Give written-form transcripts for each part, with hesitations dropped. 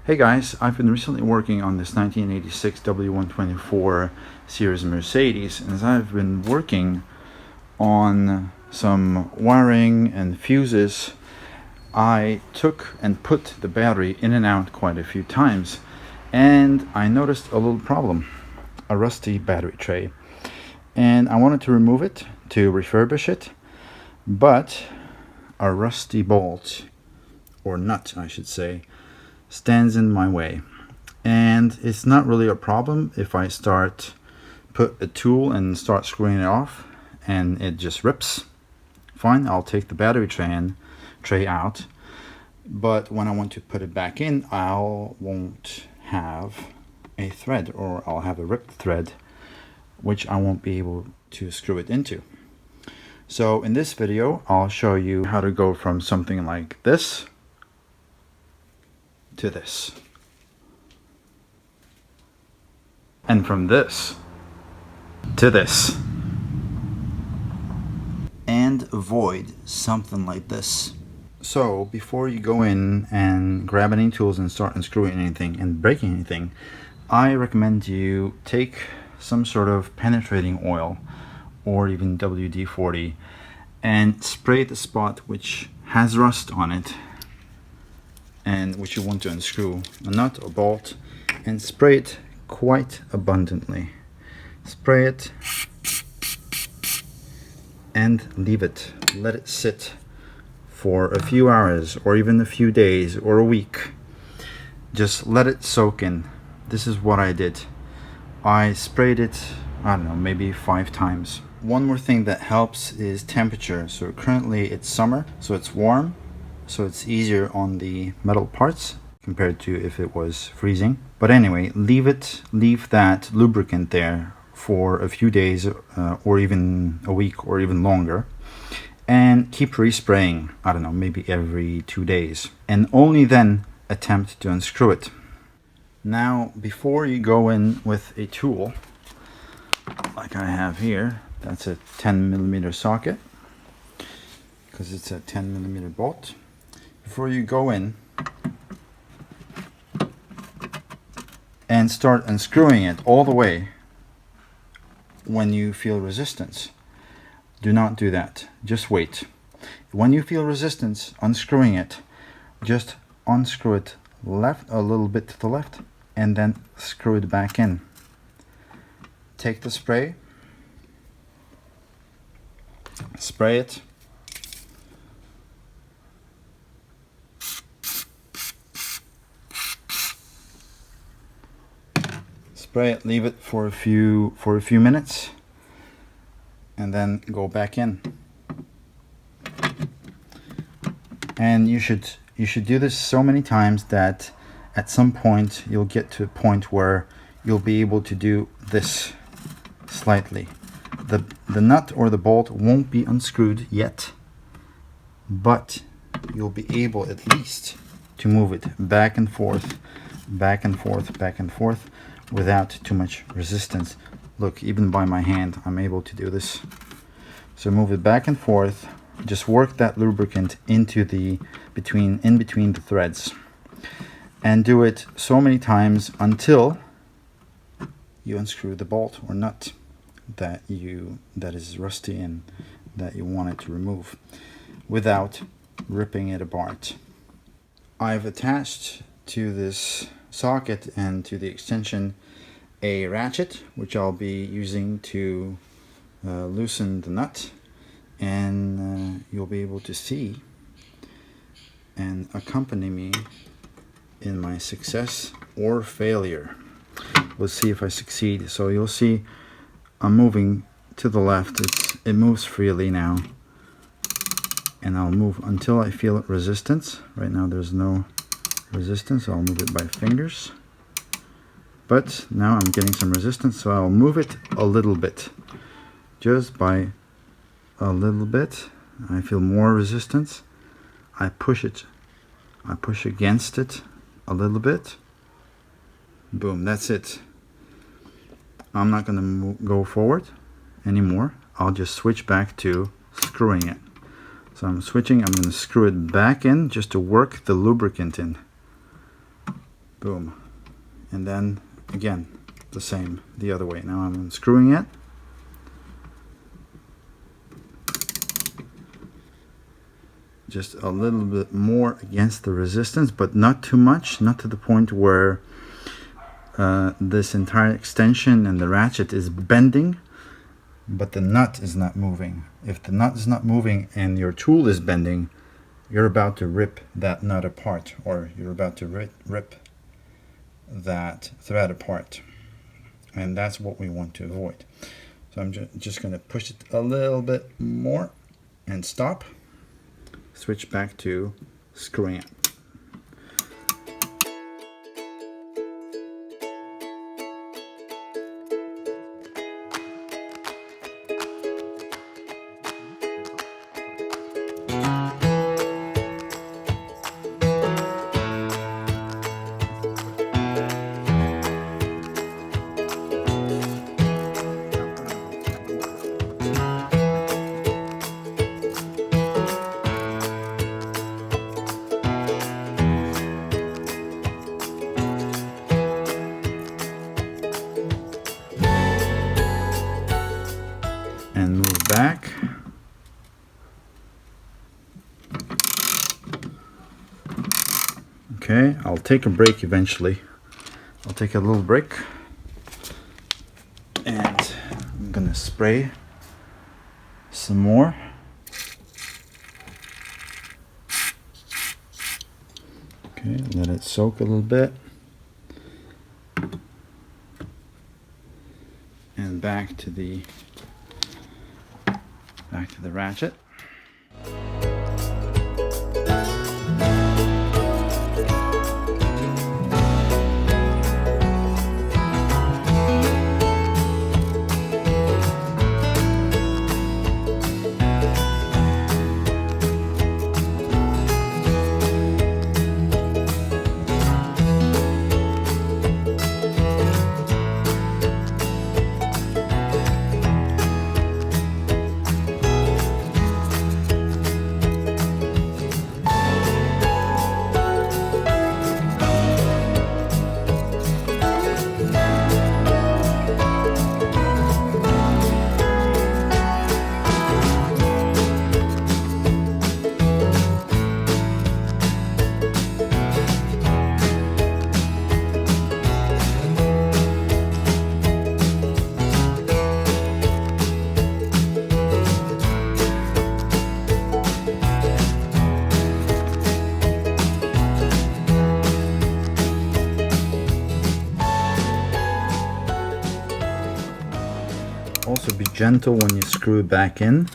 Hey guys, I've been recently working on this 1986 W124 series Mercedes, and as I've been working on some wiring and fuses, I took and put the battery in and out quite a few times, and I noticed a little problem, a rusty battery tray. And I wanted to remove it, to refurbish it, but a rusty bolt, or nut I should say, stands in my way. And it's not really a problem if I put a tool and start screwing it off and it just rips. Fine, I'll take the battery tray out, but when I want to put it back in, I won't have a thread, or I'll have a ripped thread, which I won't be able to screw it into. So in this video, I'll show you how to go from something like this to this, and from this to this, and avoid something like this. So before you go in and grab any tools and start unscrewing anything and breaking anything, I recommend you take some sort of penetrating oil or even WD-40 and spray the spot which has rust on it and which you want to unscrew, a nut or bolt, and spray it quite abundantly. Spray it and leave it. Let it sit for a few hours or even a few days or a week. Just let it soak in. This is what I did. I sprayed it, I don't know, maybe 5 times. One more thing that helps is temperature. So currently it's summer, so it's warm, so it's easier on the metal parts compared to if it was freezing. But anyway, leave that lubricant there for a few days or even a week or even longer, and keep respraying, I don't know, maybe every 2 days, and only then attempt to unscrew it. Now, before you go in with a tool like I have here, that's a 10mm socket because it's a 10mm bolt. Before you go in and start unscrewing it all the way, when you feel resistance, do not do that. Just wait. When you feel resistance unscrewing it, just unscrew it a little bit to the left, and then screw it back in. Take the spray, spray it, leave it for a few minutes, and then go back in. And you should do this so many times that at some point you'll get to a point where you'll be able to do this slightly. The nut or the bolt won't be unscrewed yet, but you'll be able at least to move it back and forth, back and forth, back and forth, without too much resistance. Look, even by my hand I'm able to do this. So move it back and forth, just work that lubricant into the in between the threads, and do it so many times until you unscrew the bolt or nut that is rusty and that you want it to remove without ripping it apart. I've attached to this socket and to the extension a ratchet, which I'll be using to loosen the nut, and you'll be able to see and accompany me in my success or failure. We'll see if I succeed. So you'll see I'm moving to the left. It moves freely now, and I'll move until I feel resistance. Right now there's no resistance, so I'll move it by fingers, but now I'm getting some resistance, so I'll move it a little bit, just by a little bit. I feel more resistance. I push against it a little bit. Boom, that's it. I'm not going to go forward anymore. I'll just switch back to screwing it. So I'm switching, I'm going to screw it back in just to work the lubricant in. Boom. And then again, the same the other way. Now I'm unscrewing it. Just a little bit more against the resistance, but not too much, not to the point where this entire extension and the ratchet is bending, but the nut is not moving. If the nut is not moving and your tool is bending, you're about to rip that nut apart, or you're about to rip that thread apart. And that's what we want to avoid. So I'm just going to push it a little bit more and stop. Switch back to screwing it. And move back. Okay, I'll take a break eventually. I'll take a little break. And I'm gonna spray some more. Okay, let it soak a little bit. And back to the ratchet. Also be gentle when you screw it back in.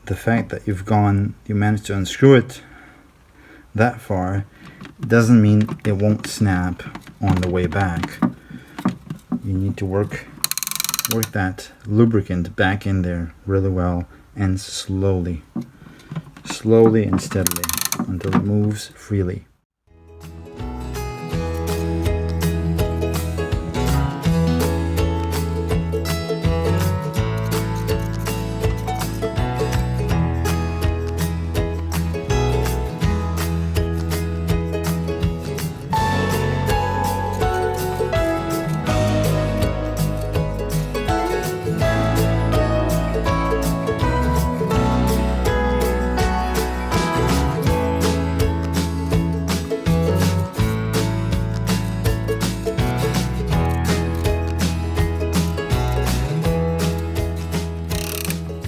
The fact that you managed to unscrew it that far doesn't mean it won't snap on the way back. You need to work that lubricant back in there really well and slowly and steadily until it moves freely.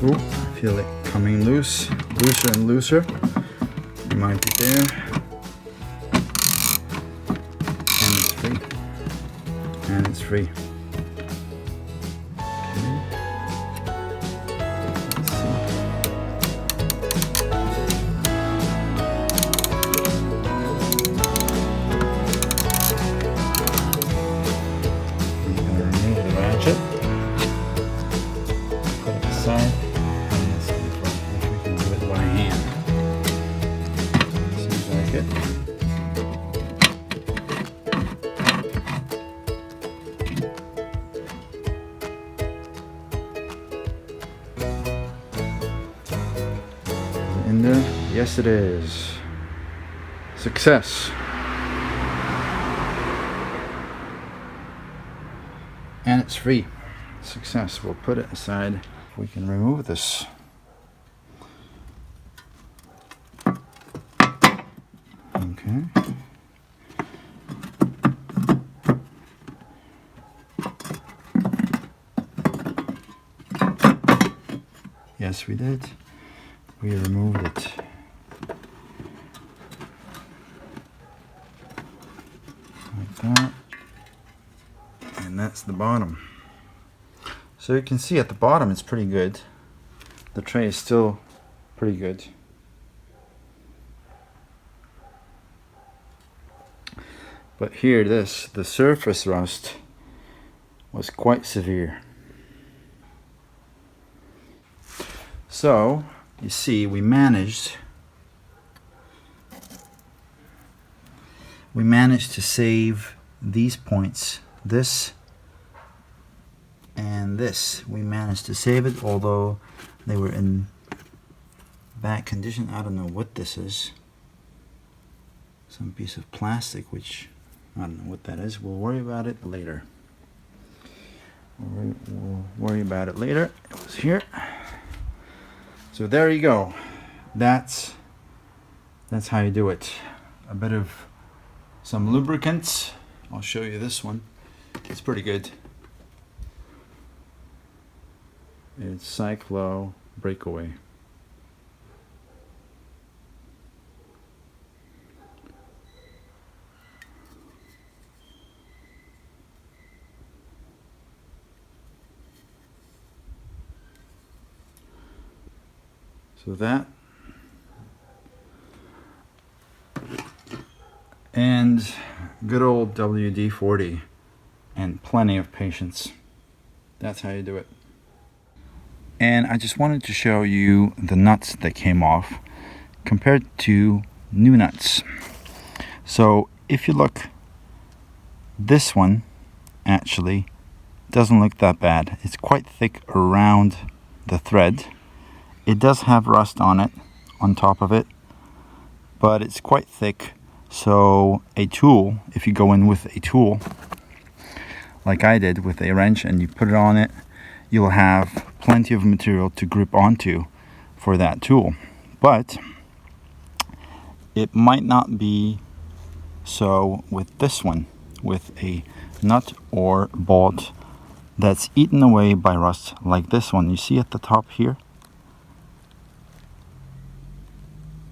Ooh, I feel it coming looser and looser. It might be there. And it's free. And it's free. Okay. Let's see. I'm going to remove the ratchet. Put it aside. In there? Yes, it is. Success. And it's free. Success. We'll put it aside. We can remove this. Okay. Yes, we did. We removed it. Like that. And that's the bottom. So you can see at the bottom it's pretty good. The tray is still pretty good. But here the surface rust was quite severe. So you see we managed to save these points, this and this. We managed to save it, although they were in bad condition. I don't know what this is. Some piece of plastic, which I don't know what that is. We'll worry about it later. We'll worry about it later. It was here. So there you go. That's how you do it. A bit of some lubricants. I'll show you this one. It's pretty good. It's Cyclo Breakaway. So that, and good old WD-40 and plenty of patience. That's how you do it. And I just wanted to show you the nuts that came off compared to new nuts. So if you look, this one actually doesn't look that bad. It's quite thick around the thread. It does have rust on it, on top of it, but it's quite thick. So a tool, if you go in with a tool, like I did with a wrench, and you put it on it, you'll have plenty of material to grip onto for that tool. But it might not be so with this one, with a nut or bolt that's eaten away by rust like this one. You see at the top here?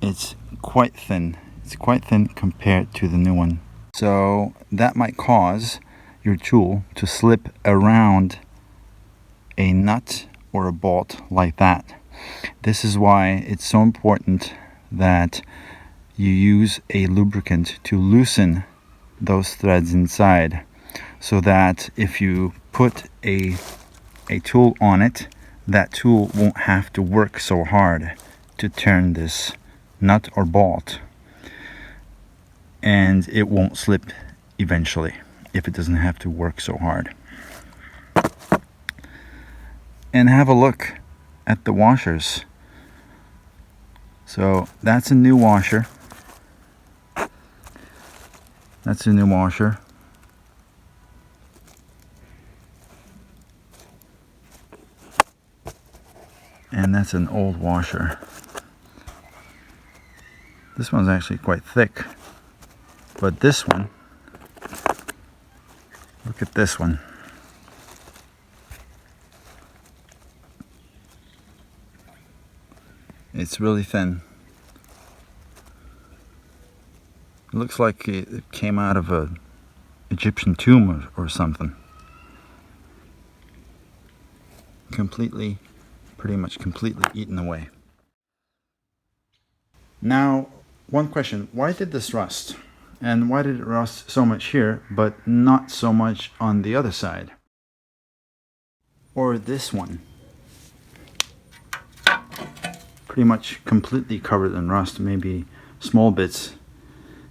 It's quite thin. It's quite thin compared to the new one. So that might cause your tool to slip around a nut or a bolt like that. This is why it's so important that you use a lubricant to loosen those threads inside, so that if you put a tool on it, that tool won't have to work so hard to turn this nut or bolt, and it won't slip eventually if it doesn't have to work so hard. And have a look at the washers. So that's a new washer. That's a new washer. And that's an old washer. This one's actually quite thick, but this one, look at this one. It's really thin. It looks like it came out of a Egyptian tomb or something. Pretty much completely eaten away. Now, one question, why did this rust? And why did it rust so much here, but not so much on the other side? Or this one? Pretty much completely covered in rust. Maybe small bits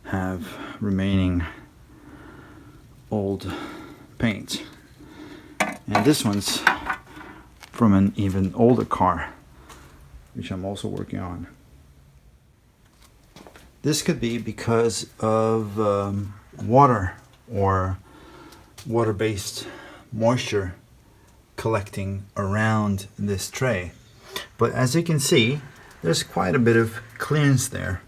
have remaining old paint. And this one's from an even older car, which I'm also working on. This could be because of water or water-based moisture collecting around this tray. But as you can see, there's quite a bit of clearance there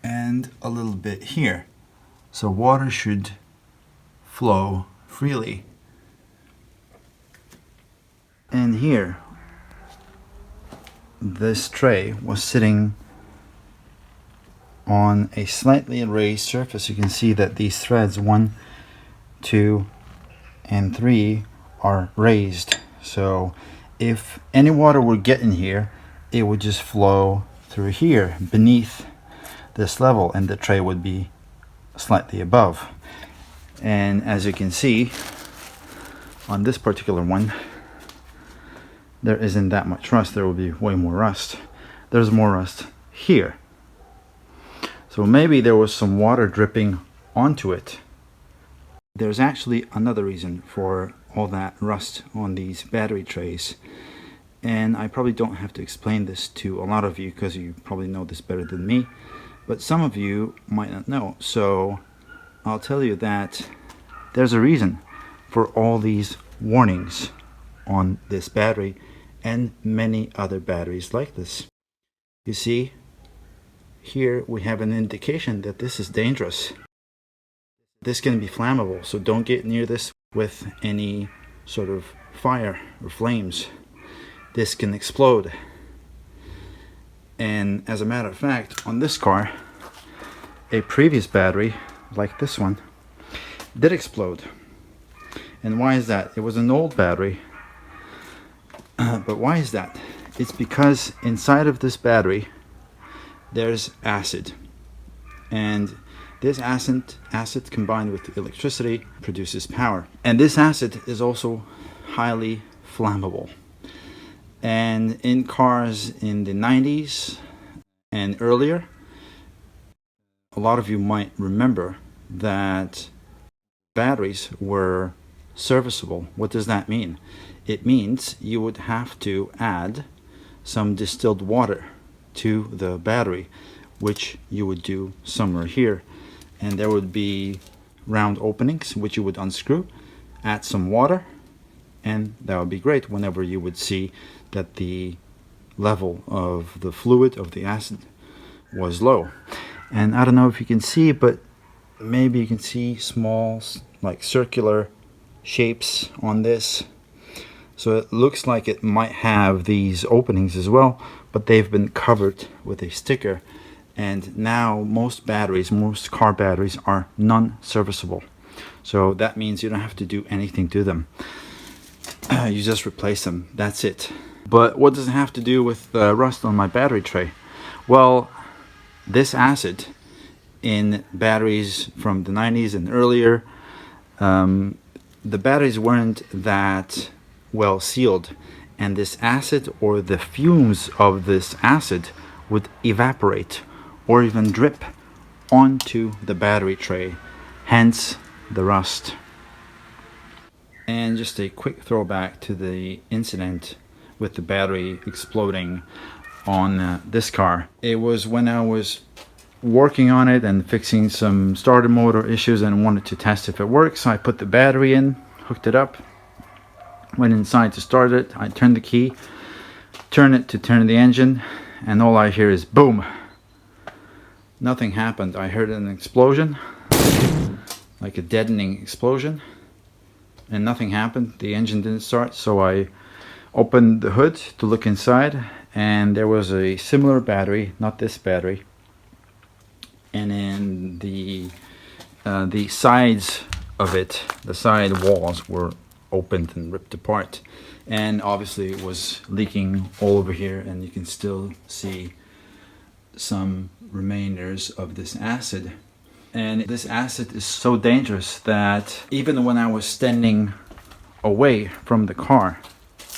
and a little bit here, so water should flow freely. And here, this tray was sitting on a slightly raised surface. You can see that these threads 1, 2, and 3 are raised, so if any water would get in here, it would just flow through here beneath this level, and the tray would be slightly above. And as you can see on this particular one, there isn't that much rust. There will be way more rust. There's more rust here, so maybe there was some water dripping onto it. There's actually another reason for all that rust on these battery trays, and I probably don't have to explain this to a lot of you because you probably know this better than me, but some of you might not know. So I'll tell you that there's a reason for all these warnings on this battery and many other batteries like this. You see, here we have an indication that this is dangerous. This can be flammable, so don't get near this with any sort of fire or flames. This can explode. And as a matter of fact, on this car, a previous battery like this one did explode. And why is that? It was an old battery, but why is that? It's because inside of this battery there's acid, and this acid combined with electricity produces power, and this acid is also highly flammable. And in cars in the 90s and earlier, a lot of you might remember that batteries were serviceable. What does that mean? It means you would have to add some distilled water to the battery, which you would do somewhere here, and there would be round openings which you would unscrew, add some water, and that would be great whenever you would see that the level of the fluid of the acid was low. And I don't know if you can see, but maybe you can see small like circular shapes on this. So it looks like it might have these openings as well, but they've been covered with a sticker. And now most car batteries are non-serviceable. So that means you don't have to do anything to them. You just replace them, that's it. But what does it have to do with rust on my battery tray? Well, this acid in batteries from the 90s and earlier, the batteries weren't that well sealed, and this acid or the fumes of this acid would evaporate or even drip onto the battery tray, hence the rust. And just a quick throwback to the incident with the battery exploding on this car. It was when I was working on it and fixing some starter motor issues and wanted to test if it works. So I put the battery in, hooked it up, went inside to start it. I turned the key, turn it to turn the engine, and all I hear is boom. Nothing happened. I heard an explosion, like a deadening explosion, and nothing happened. The engine didn't start, so I opened the hood to look inside, and there was a similar battery, not this battery, and then the sides of it, the side walls were opened and ripped apart, and obviously it was leaking all over here, and you can still see some remainders of this acid. And this acid is so dangerous that even when I was standing away from the car,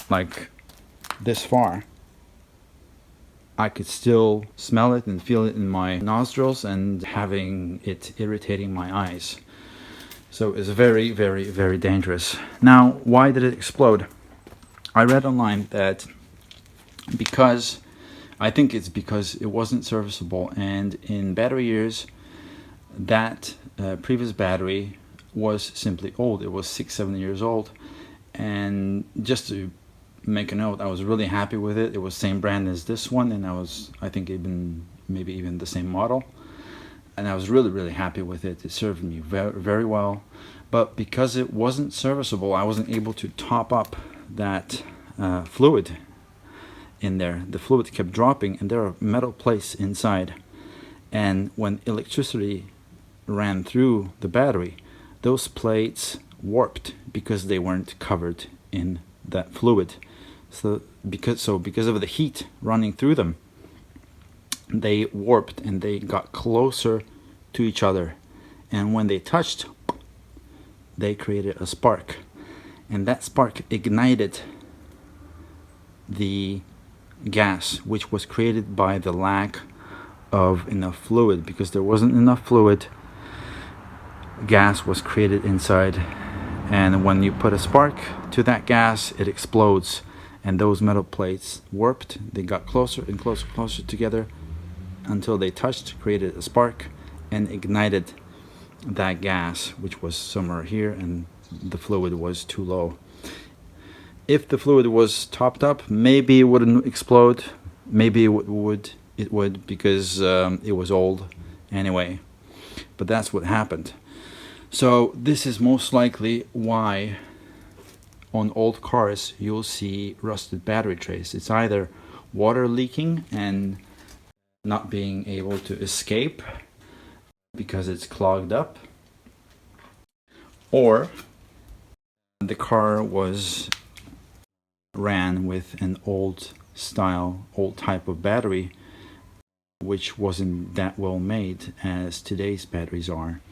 like this far, I could still smell it and feel it in my nostrils and having it irritating my eyes. So it's very, very, very dangerous. Now, why did it explode? I read online that I think it's because it wasn't serviceable, and in battery years, that previous battery was simply old. It was 6-7 years old. And just to make a note, I was really happy with it. It was same brand as this one, and I think maybe even the same model, and I was really happy with it. It served me very well. But because it wasn't serviceable, I wasn't able to top up that fluid in there. The fluid kept dropping, and there are metal plates inside, and when electricity ran through the battery, those plates warped because they weren't covered in that fluid. So because of the heat running through them, they warped and they got closer to each other, and when they touched, they created a spark, and that spark ignited the gas, which was created by the lack of enough fluid. Because there wasn't enough fluid, gas was created inside, and when you put a spark to that gas, it explodes, and those metal plates warped. They got closer and closer together until they touched, created a spark, and ignited that gas, which was somewhere here, and the fluid was too low. If the fluid was topped up, maybe it wouldn't explode. Maybe it would because it was old anyway. But that's what happened. So this is most likely why on old cars you'll see rusted battery trays. It's either water leaking and not being able to escape because it's clogged up, or the car was ran with an old type of battery, which wasn't that well made as today's batteries are,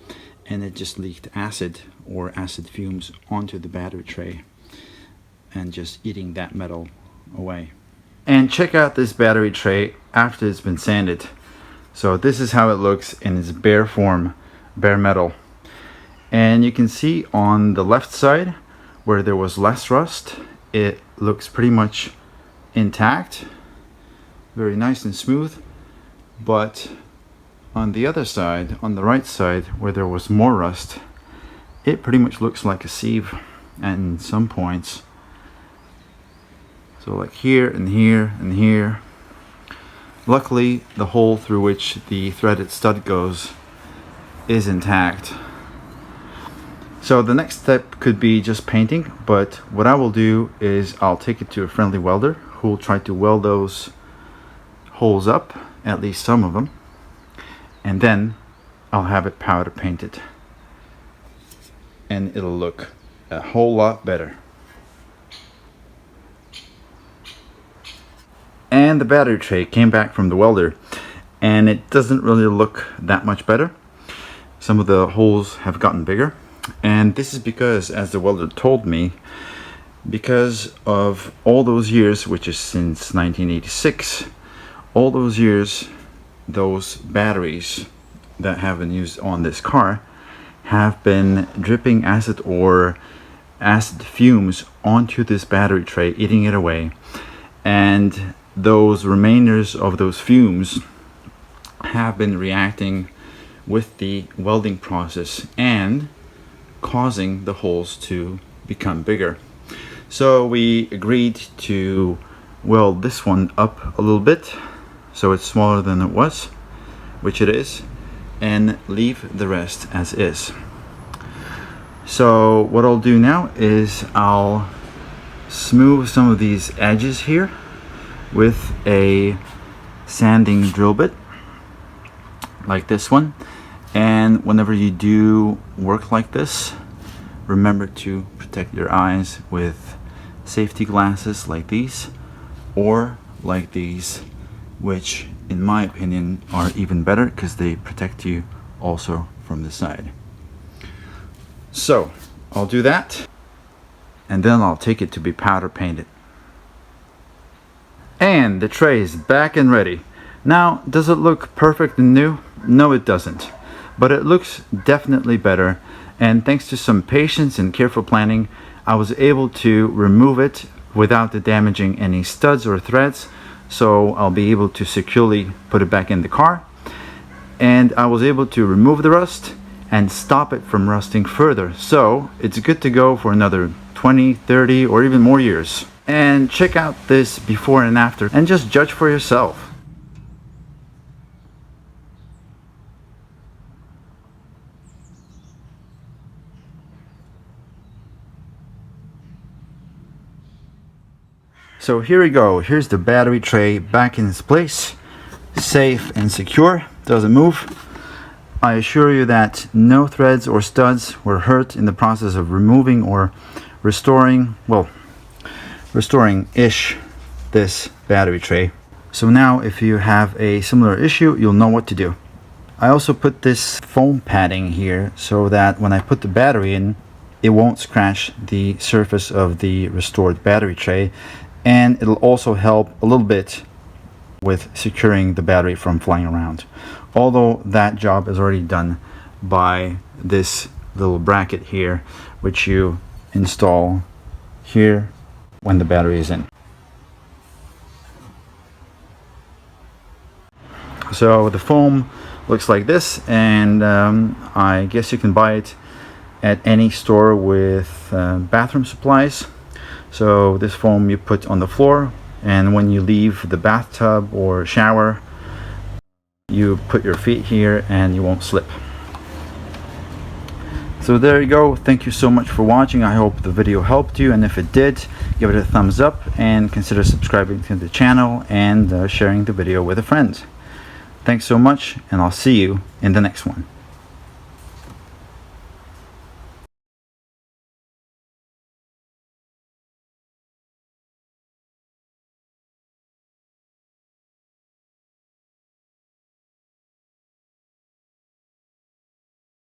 and it just leaked acid or acid fumes onto the battery tray and just eating that metal away. And check out this battery tray after it's been sanded. So this is how it looks in its bare form, bare metal. And you can see on the left side where there was less rust, it looks pretty much intact, very nice and smooth. But on the other side, on the right side where there was more rust, it pretty much looks like a sieve at some points. So like here and here and here. Luckily, the hole through which the threaded stud goes is intact. So the next step could be just painting, but what I will do is I'll take it to a friendly welder who will try to weld those holes up, at least some of them, and then I'll have it powder painted, and it'll look a whole lot better. And the battery tray came back from the welder, and it doesn't really look that much better. Some of the holes have gotten bigger, and this is because, as the welder told me, because of all those years, which is since 1986, all those years, those batteries that have been used on this car have been dripping acid or acid fumes onto this battery tray, eating it away, and those remainders of those fumes have been reacting with the welding process and causing the holes to become bigger. So we agreed to weld this one up a little bit so it's smaller than it was, which it is, and leave the rest as is. So what I'll do now is I'll smooth some of these edges here with a sanding drill bit like this one, and whenever you do work like this, remember to protect your eyes with safety glasses like these or like these, which in my opinion are even better because they protect you also from the side. So I'll do that, and then I'll take it to be powder painted. And the tray is back and ready. Now, does it look perfect and new? No, it doesn't. But it looks definitely better, and thanks to some patience and careful planning, I was able to remove it without damaging any studs or threads, so I'll be able to securely put it back in the car. And I was able to remove the rust and stop it from rusting further. So it's good to go for another 20, 30, or even more years. And check out this before and after and just judge for yourself. So here we go. Here's the battery tray back in its place, safe and secure, doesn't move. I assure you that no threads or studs were hurt in the process of removing or restoring-ish this battery tray. So now if you have a similar issue, you'll know what to do. I also put this foam padding here so that when I put the battery in, it won't scratch the surface of the restored battery tray, and it'll also help a little bit with securing the battery from flying around. Although that job is already done by this little bracket here, which you install here when the battery is in. So the foam looks like this, and I guess you can buy it at any store with bathroom supplies. So this foam you put on the floor, and when you leave the bathtub or shower, you put your feet here and you won't slip. So there you go. Thank you so much for watching. I hope the video helped you, and if it did, give it a thumbs up and consider subscribing to the channel and sharing the video with a friend. Thanks so much, and I'll see you in the next one.